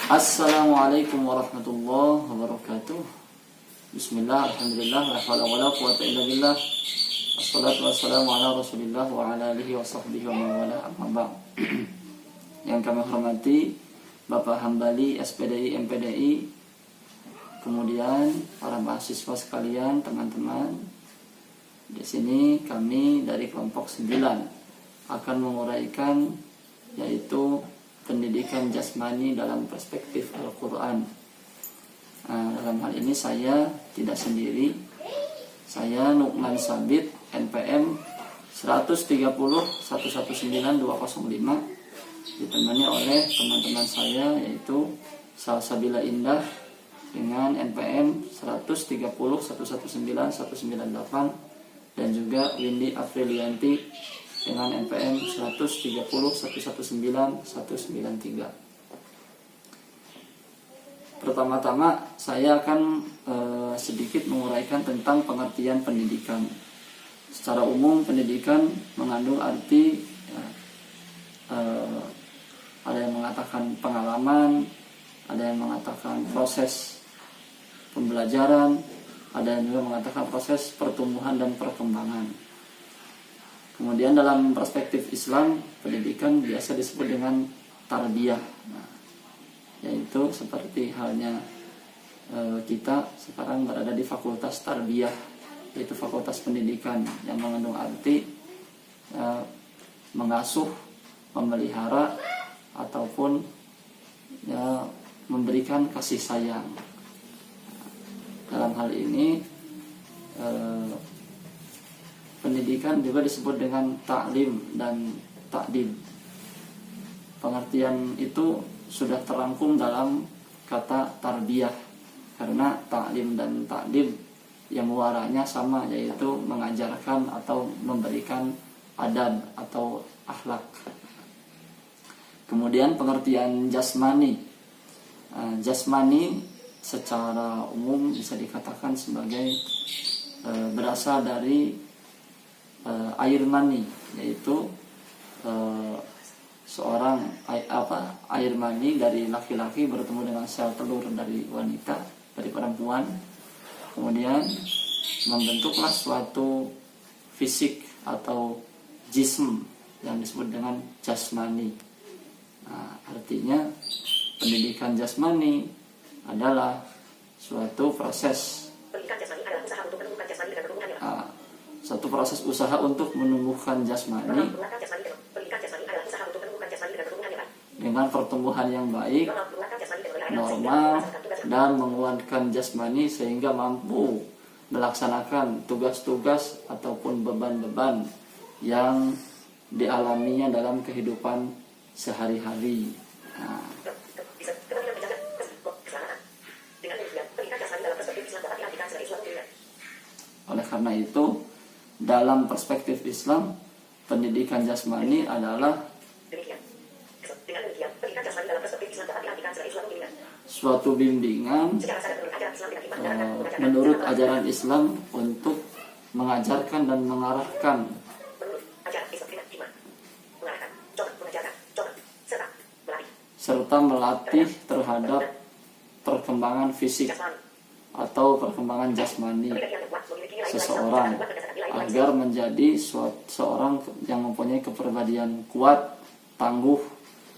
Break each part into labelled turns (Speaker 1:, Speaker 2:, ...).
Speaker 1: Assalamualaikum warahmatullahi wabarakatuh. Bismillah, alhamdulillah, la haula wala quwata illa billah. Wassalatu wassalamu ala Rasulillah wa ala alihi wa sahbihi wa man wala, amma ba'd. Yang kami hormati Bapak Hambali, SPDI, MPDI, kemudian para mahasiswa sekalian, teman-teman. Di sini kami dari kelompok 9 akan menguraikan yaitu pendidikan jasmani dalam perspektif Al-Quran. Dalam hal ini saya tidak sendiri. Saya Nukman Sabit, NPM 130119205, ditemani oleh teman-teman saya yaitu Salsabila Indah dengan NPM 130119198 dan juga Windy Aprilianti dengan NPM 130119193. Pertama-tama saya akan sedikit menguraikan tentang pengertian pendidikan. Secara umum pendidikan mengandung arti ada yang mengatakan pengalaman, ada yang mengatakan proses pembelajaran, ada yang juga mengatakan proses pertumbuhan dan perkembangan. Kemudian dalam perspektif Islam, pendidikan biasa disebut dengan tarbiyah, yaitu seperti halnya kita sekarang berada di fakultas tarbiyah, yaitu fakultas pendidikan yang mengandung arti mengasuh, memelihara, ataupun memberikan kasih sayang. Dalam hal ini pendidikan juga disebut dengan ta'lim dan ta'dib. Pengertian itu sudah terangkum dalam kata tarbiyah, karena ta'lim dan ta'dib yang muaranya sama, yaitu mengajarkan atau memberikan adab atau akhlak. Kemudian pengertian jasmani. Jasmani secara umum bisa dikatakan sebagai berasal dari air mani, yaitu air mani dari laki-laki bertemu dengan sel telur dari wanita, dari perempuan, kemudian membentuklah suatu fisik atau jism yang disebut dengan jasmani. Artinya pendidikan jasmani adalah suatu proses satu proses usaha untuk menumbuhkan jasmani dengan pertumbuhan yang baik, normal, dan menguatkan jasmani sehingga mampu melaksanakan tugas-tugas ataupun beban-beban yang dialaminya dalam kehidupan sehari-hari. Oleh karena itu, dalam perspektif Islam, pendidikan jasmani adalah suatu bimbingan menurut ajaran Islam untuk mengajarkan dan mengarahkan serta melatih terhadap perkembangan fisik atau perkembangan jasmani seseorang agar menjadi seorang yang mempunyai kepribadian kuat, tangguh,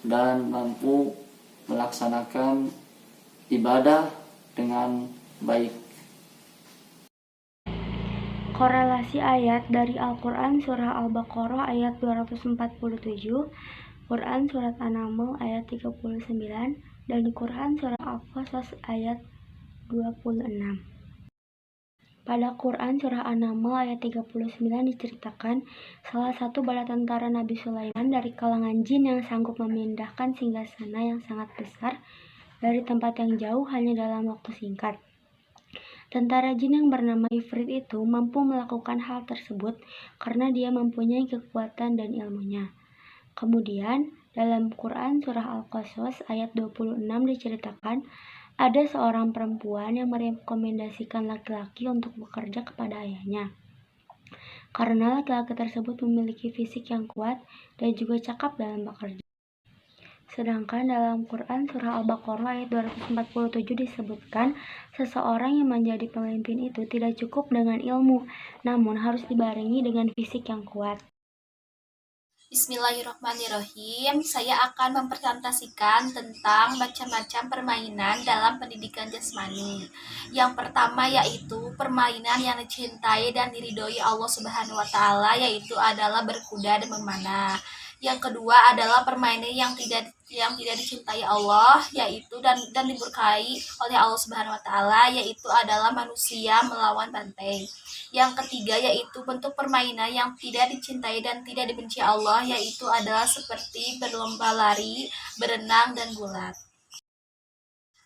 Speaker 1: dan mampu melaksanakan ibadah dengan baik.
Speaker 2: Korelasi ayat dari Al-Quran Surah Al-Baqarah ayat 247, Quran Surat An-Naml ayat 39, dan di Quran Surah Al-Qasas ayat 26. Pada Quran Surah An-Naml ayat 39 diceritakan salah satu bala tentara Nabi Sulaiman dari kalangan jin yang sanggup memindahkan singgasana yang sangat besar dari tempat yang jauh hanya dalam waktu singkat. Tentara jin yang bernama Ifrit itu mampu melakukan hal tersebut karena dia mempunyai kekuatan dan ilmunya. Kemudian dalam Quran Surah Al-Qasas ayat 26 diceritakan ada seorang perempuan yang merekomendasikan laki-laki untuk bekerja kepada ayahnya. Karena laki-laki tersebut memiliki fisik yang kuat dan juga cakap dalam bekerja. Sedangkan dalam Quran surah Al-Baqarah ayat 247 disebutkan, seseorang yang menjadi pemimpin itu tidak cukup dengan ilmu, namun harus dibarengi dengan fisik yang kuat.
Speaker 3: Bismillahirrahmanirrahim. Saya akan mempresentasikan tentang macam-macam permainan dalam pendidikan jasmani. Yang pertama yaitu permainan yang dicintai dan diridhoi Allah Subhanahu wa taala, yaitu adalah berkuda dan memanah. Yang kedua adalah permainan yang tidak dicintai Allah, yaitu dan diberkahi oleh Allah Subhanahu wa taala, yaitu adalah manusia melawan banteng. Yang ketiga yaitu bentuk permainan yang tidak dicintai dan tidak dibenci Allah, yaitu adalah seperti berlomba lari, berenang, dan gulat.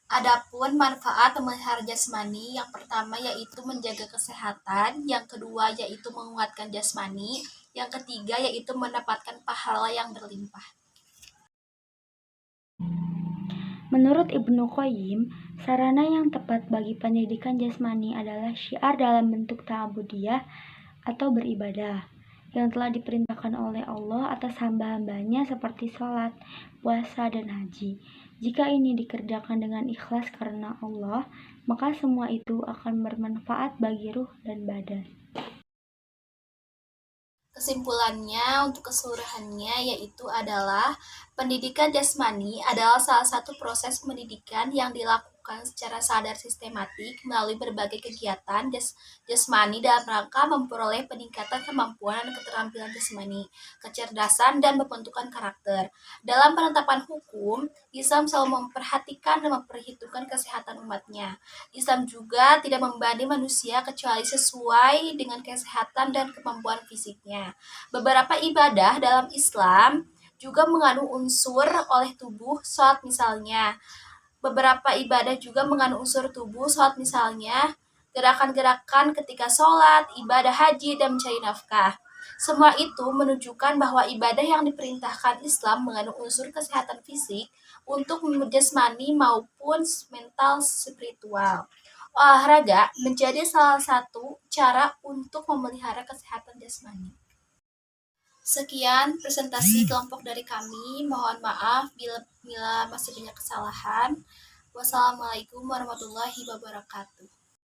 Speaker 3: Adapun manfaat memelihara jasmani, yang pertama yaitu menjaga kesehatan, yang kedua yaitu menguatkan jasmani, yang ketiga yaitu mendapatkan pahala yang berlimpah.
Speaker 2: Menurut Ibnu Qayyim, sarana yang tepat bagi pendidikan jasmani adalah syiar dalam bentuk ta'budiyah atau beribadah yang telah diperintahkan oleh Allah atas hamba-hambanya seperti sholat, puasa, dan haji. Jika ini dikerjakan dengan ikhlas karena Allah, maka semua itu akan bermanfaat bagi ruh dan badan.
Speaker 3: Kesimpulannya untuk keseluruhannya yaitu adalah pendidikan jasmani adalah salah satu proses pendidikan yang dilakukan secara sadar sistematik melalui berbagai kegiatan jasmani dalam rangka memperoleh peningkatan kemampuan dan keterampilan jasmani, kecerdasan, dan pembentukan karakter. Dalam penetapan hukum, Islam selalu memperhatikan dan memperhitungkan kesehatan umatnya. Islam juga tidak membanding manusia kecuali sesuai dengan kesehatan dan kemampuan fisiknya. Beberapa ibadah dalam Islam juga mengandung unsur oleh tubuh, salat misalnya. Beberapa ibadah juga mengandung unsur tubuh, salat misalnya gerakan-gerakan ketika sholat, ibadah haji, dan mencari nafkah. Semua itu menunjukkan bahwa ibadah yang diperintahkan Islam mengandung unsur kesehatan fisik untuk jasmani maupun mental spiritual. Olahraga menjadi salah satu cara untuk memelihara kesehatan jasmani. Sekian presentasi kelompok dari kami. Mohon maaf bila masih banyak kesalahan. Wassalamualaikum warahmatullahi wabarakatuh.